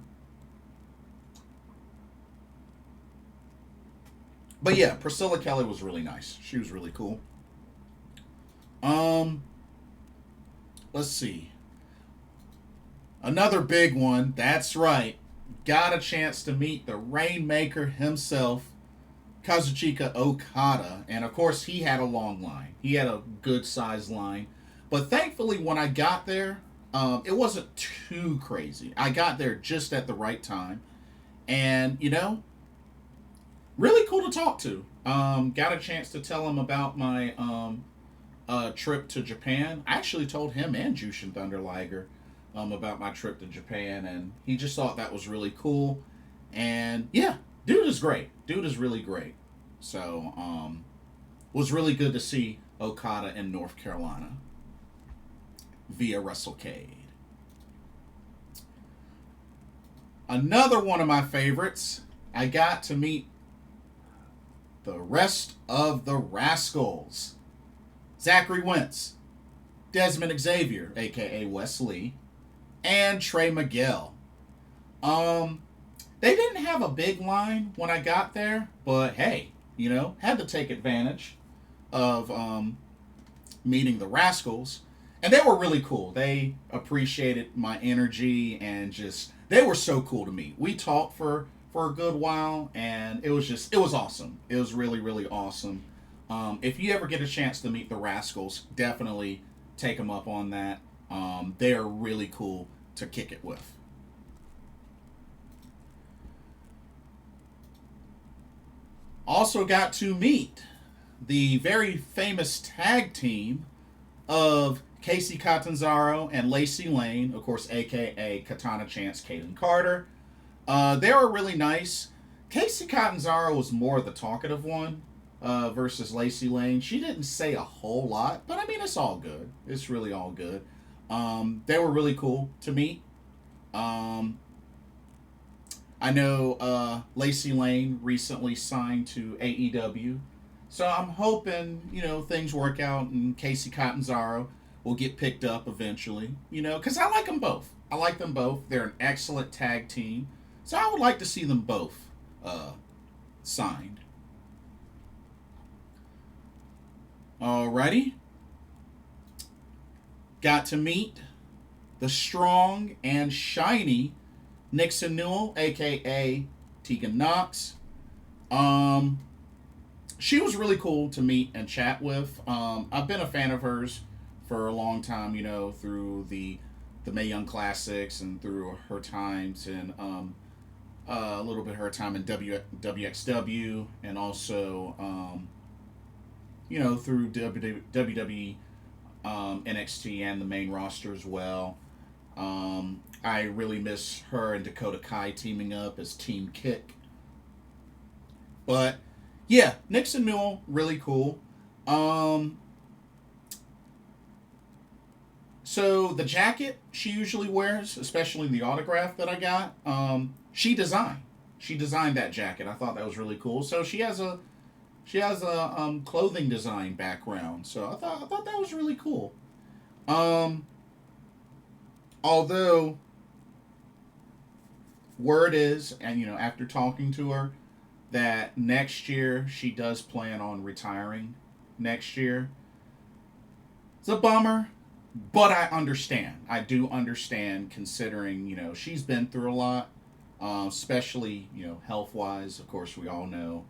But yeah, Priscilla Kelly was really nice. She was really cool. Let's see. Another big one. That's right. Got a chance to meet the Rainmaker himself, Kazuchika Okada. And of course, he had a long line. He had a good sized line. But thankfully, when I got there, it wasn't too crazy. I got there just at the right time. And, really cool to talk to. Got a chance to tell him about my trip to Japan. I actually told him and Jushin Thunder Liger about my trip to Japan, and he just thought that was really cool. And yeah, dude is great. Dude is really great. So, was really good to see Okada in North Carolina via Wrestlecade. Another one of my favorites, I got to meet the rest of the Rascals. Zachary Wentz, Desmond Xavier, a.k.a. Wesley, and Trey Miguel. They didn't have a big line when I got there, but hey, had to take advantage of meeting the Rascals. And they were really cool. They appreciated my energy, and they were so cool to me. We talked for a good while, and it was awesome. It was really, really awesome. If you ever get a chance to meet the Rascals, definitely take them up on that. They're really cool to kick it with. Also got to meet the very famous tag team of Casey Catanzaro and Lacey Lane, of course, a.k.a. Katana Chance, Kaden Carter. They were really nice. Casey Catanzaro was more the talkative one versus Lacey Lane. She didn't say a whole lot, but I mean, it's all good. It's really all good. They were really cool to meet. Um, I know Lacey Lane recently signed to AEW, so I'm hoping things work out and Casey Catanzaro will get picked up eventually. Because I like them both. I like them both. They're an excellent tag team, so I would like to see them both signed. Alrighty, got to meet the strong and shiny Nixon Newell, aka Tegan Knox. Um, she was really cool to meet and chat with. I've been a fan of hers for a long time, through the Mae Young Classics and through her times and a little bit of her time in WXW and also through WWE, NXT, and the main roster as well. I really miss her and Dakota Kai teaming up as Team Kick. But yeah, Nixon Newell, really cool. So the jacket she usually wears, especially the autograph that I got, she designed. She designed that jacket. I thought that was really cool. So she has a clothing design background. So I thought that was really cool. Although word is, and after talking to her, that next year she does plan on retiring next year. It's a bummer, but I understand. I do understand considering, she's been through a lot, especially, health wise. Of course, we all know,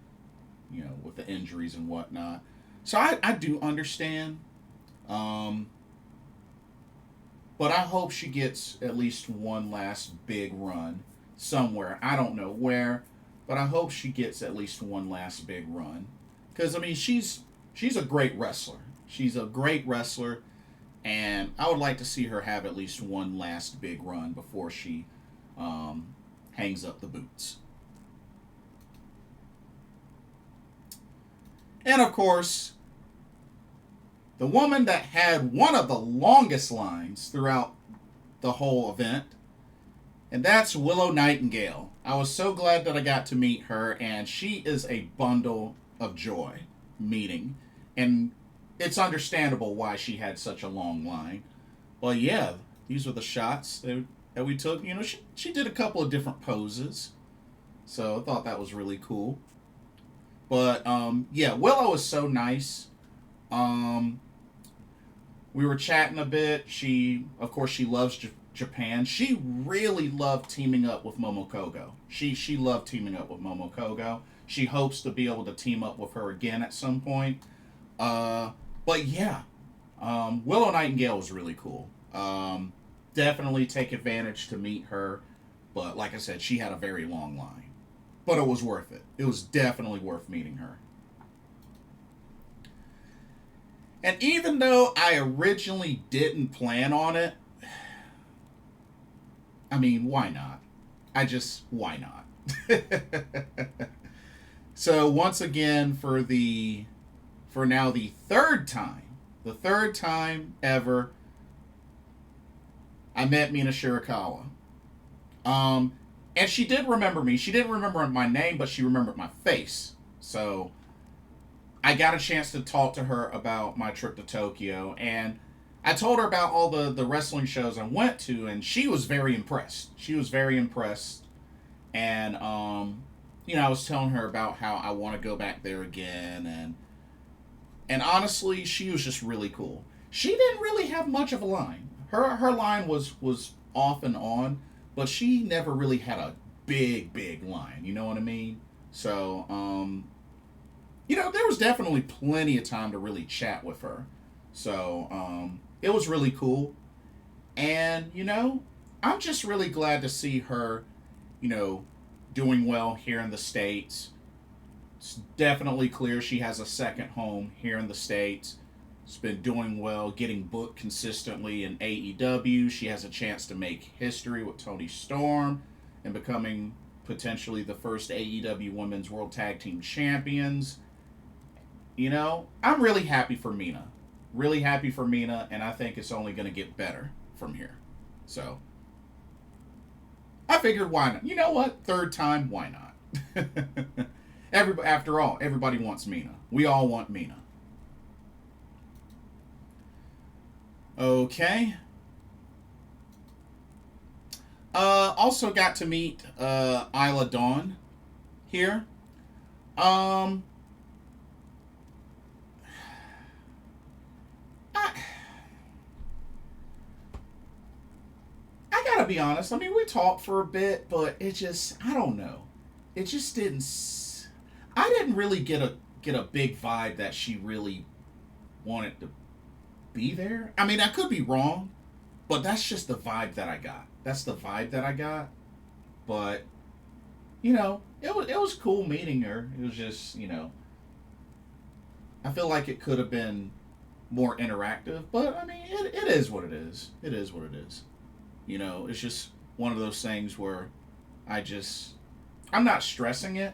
with the injuries and whatnot. So I do understand. But I hope she gets at least one last big run somewhere. I don't know where, but I hope she gets at least one last big run. Because I mean, she's a great wrestler. She's a great wrestler, and I would like to see her have at least one last big run before she hangs up the boots. And of course, the woman that had one of the longest lines throughout the whole event, and that's Willow Nightingale. I was so glad that I got to meet her, and she is a bundle of joy meeting. And it's understandable why she had such a long line. But yeah, these were the shots that we took. She did a couple of different poses, so I thought that was really cool. But yeah, Willow is so nice. We were chatting a bit. Of course, she loves Japan. She really loved teaming up with Momokogo. She loved teaming up with Momokogo. She hopes to be able to team up with her again at some point. But yeah, Willow Nightingale was really cool. Definitely take advantage to meet her. But like I said, she had a very long line. But it was worth it. It was definitely worth meeting her. And even though I originally didn't plan on it, I mean, why not? Why not? So once again, for now the third time ever, I met Mina Shirakawa. And she did remember me. She didn't remember my name, but she remembered my face. So I got a chance to talk to her about my trip to Tokyo, and I told her about all the wrestling shows I went to, and she was very impressed. She was very impressed, and I was telling her about how I want to go back there again, and honestly, she was just really cool. She didn't really have much of a line. Her line was off and on, but she never really had a big line. You know what I mean? So there was definitely plenty of time to really chat with her. So it was really cool. And, I'm just really glad to see her, doing well here in the States. It's definitely clear she has a second home here in the States. She's been doing well, getting booked consistently in AEW. She has a chance to make history with Toni Storm and becoming potentially the first AEW Women's World Tag Team Champions. I'm really happy for Mina. Really happy for Mina, and I think it's only going to get better from here. So I figured, why not? You know what? Third time, why not? After all, everybody wants Mina. We all want Mina. Okay. Also got to meet Isla Dawn here. I gotta be honest. I mean, we talked for a bit, but it just, I don't know. It just didn't. I didn't really get a big vibe that she really wanted to be there. I mean, I could be wrong, but that's just the vibe that I got. That's the vibe that I got. But you know, it was cool meeting her. It was just, you know, I feel like it could have been more interactive, but I mean, it is what it is. It is what it is. You know, it's just one of those things where I'm not stressing it,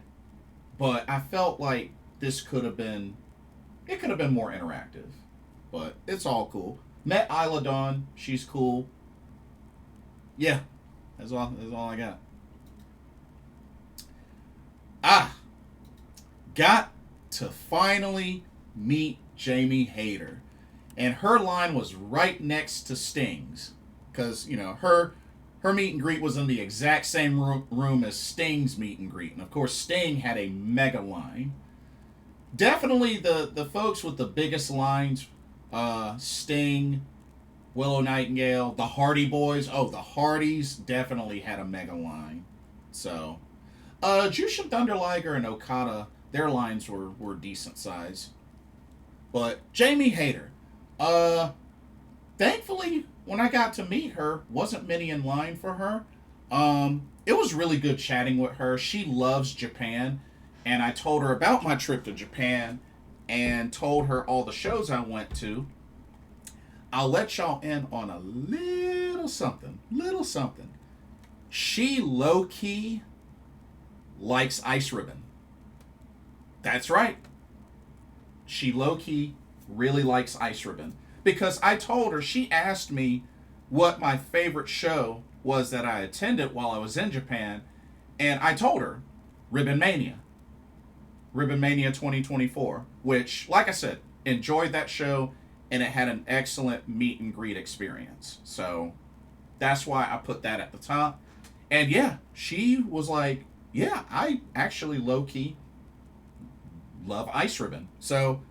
but I felt like this could have been, it could have been more interactive. But it's all cool. Met Isla Dawn. She's cool. Yeah, that's all I got. Got to finally meet Jamie Hayter. And her line was right next to Sting's. Because, you know, her meet and greet was in the exact same room as Sting's meet and greet. And, of course, Sting had a mega line. Definitely the folks with the biggest lines, Sting, Willow Nightingale, the Hardy Boys. Oh, the Hardys definitely had a mega line. So, Jushin Thunder Liger and Okada, their lines were decent size. But Jamie Hayter, thankfully, when I got to meet her, wasn't many in line for her. It was really good chatting with her. She loves Japan, and I told her about my trip to Japan and told her all the shows I went to. I'll let y'all in on a little something. Little something. She low-key likes Ice Ribbon. That's right. She low-key really likes Ice Ribbon. Because I told her, she asked me what my favorite show was that I attended while I was in Japan. And I told her, Ribbon Mania. Ribbon Mania 2024. Which, like I said, enjoyed that show. And it had an excellent meet and greet experience. So that's why I put that at the top. And yeah, she was like, yeah, I actually low-key love Ice Ribbon. So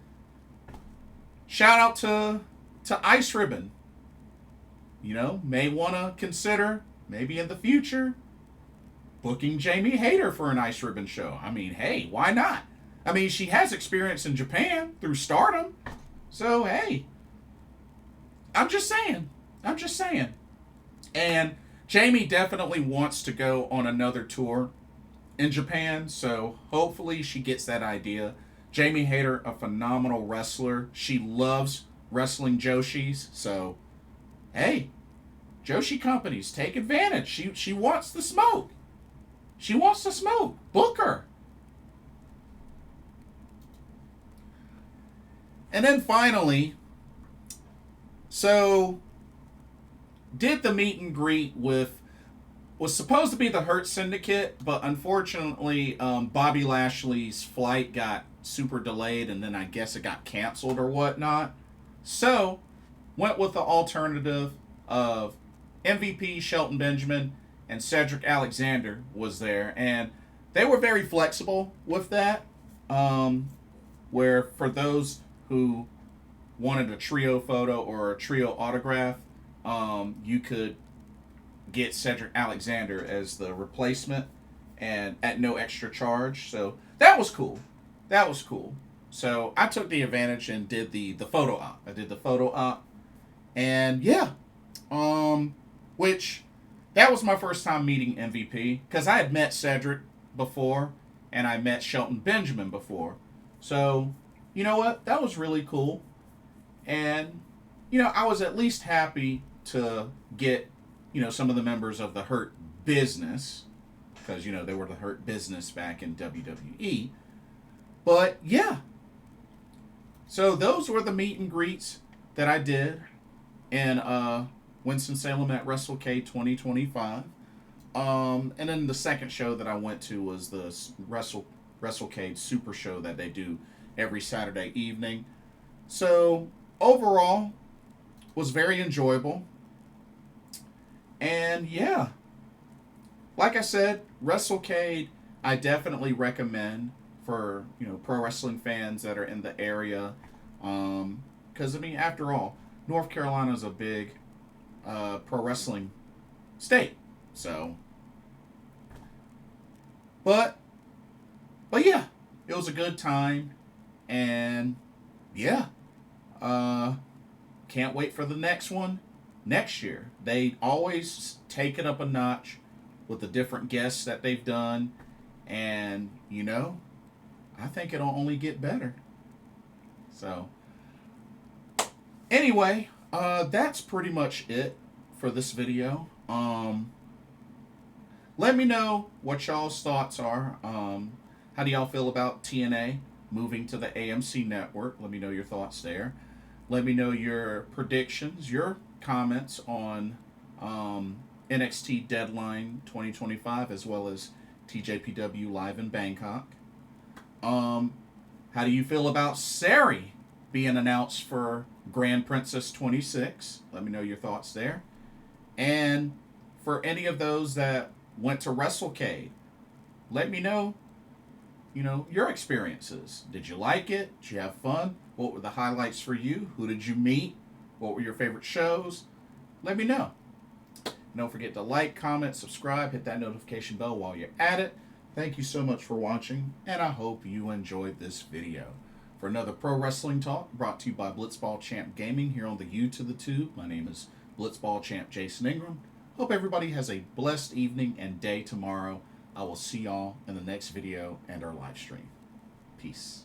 shout out to Ice Ribbon. You know, may want to consider, maybe in the future, booking Jamie Hayter for an Ice Ribbon show. I mean, hey, why not? I mean, she has experience in Japan through Stardom. So, hey, I'm just saying. And Jamie definitely wants to go on another tour in Japan, so hopefully she gets that idea. Jamie Hayter, a phenomenal wrestler. She loves wrestling Joshis, so hey, Joshi companies, take advantage. She wants the smoke. She wants the smoke. Book her. And then finally, so did the meet and greet with, was supposed to be the Hurt Syndicate, but unfortunately Bobby Lashley's flight got super delayed, and then I guess it got canceled or whatnot. So went with the alternative of MVP Shelton Benjamin and Cedric Alexander was there, and they were very flexible with that, where for those who wanted a trio photo or a trio autograph, you could get Cedric Alexander as the replacement and at no extra charge. So that was cool. So I took the advantage and did the photo op. I did the photo op. And yeah, which that was my first time meeting MVP, because I had met Cedric before and I met Shelton Benjamin before. So, you know what? That was really cool. And, you know, I was at least happy to get, you know, some of the members of the Hurt Business, because, you know, they were the Hurt Business back in WWE. But, yeah. So those were the meet and greets. that I did in Winston-Salem at Wrestlecade 2025. And then the second show that I went to was the Wrestlecade Super Show that they do every Saturday evening. So overall, was very enjoyable. And yeah, like I said, Wrestlecade I definitely recommend for pro wrestling fans that are in the area. Because I mean, after all, North Carolina is a big pro wrestling state. So, but yeah, it was a good time, and yeah, can't wait for the next one next year. They always take it up a notch with the different guests that they've done, and I think it'll only get better. So, anyway, that's pretty much it for this video. Let me know what y'all's thoughts are. How do y'all feel about TNA moving to the AMC Network? Let me know your thoughts there. Let me know your predictions, your comments on NXT Deadline 2025 as well as TJPW live in Bangkok. How do you feel about Sari being announced for Grand Princess 26? Let me know your thoughts there. And for any of those that went to Wrestlecade, let me know, your experiences. Did you like it? Did you have fun? What were the highlights for you? Who did you meet? What were your favorite shows? Let me know. And don't forget to like, comment, subscribe, hit that notification bell while you're at it. Thank you so much for watching, and I hope you enjoyed this video. For another Pro Wrestling Talk brought to you by Blitzball Champ Gaming here on the U to the Tube, my name is Blitzball Champ Jason Ingram. Hope everybody has a blessed evening and day tomorrow. I will see y'all in the next video and our live stream. Peace.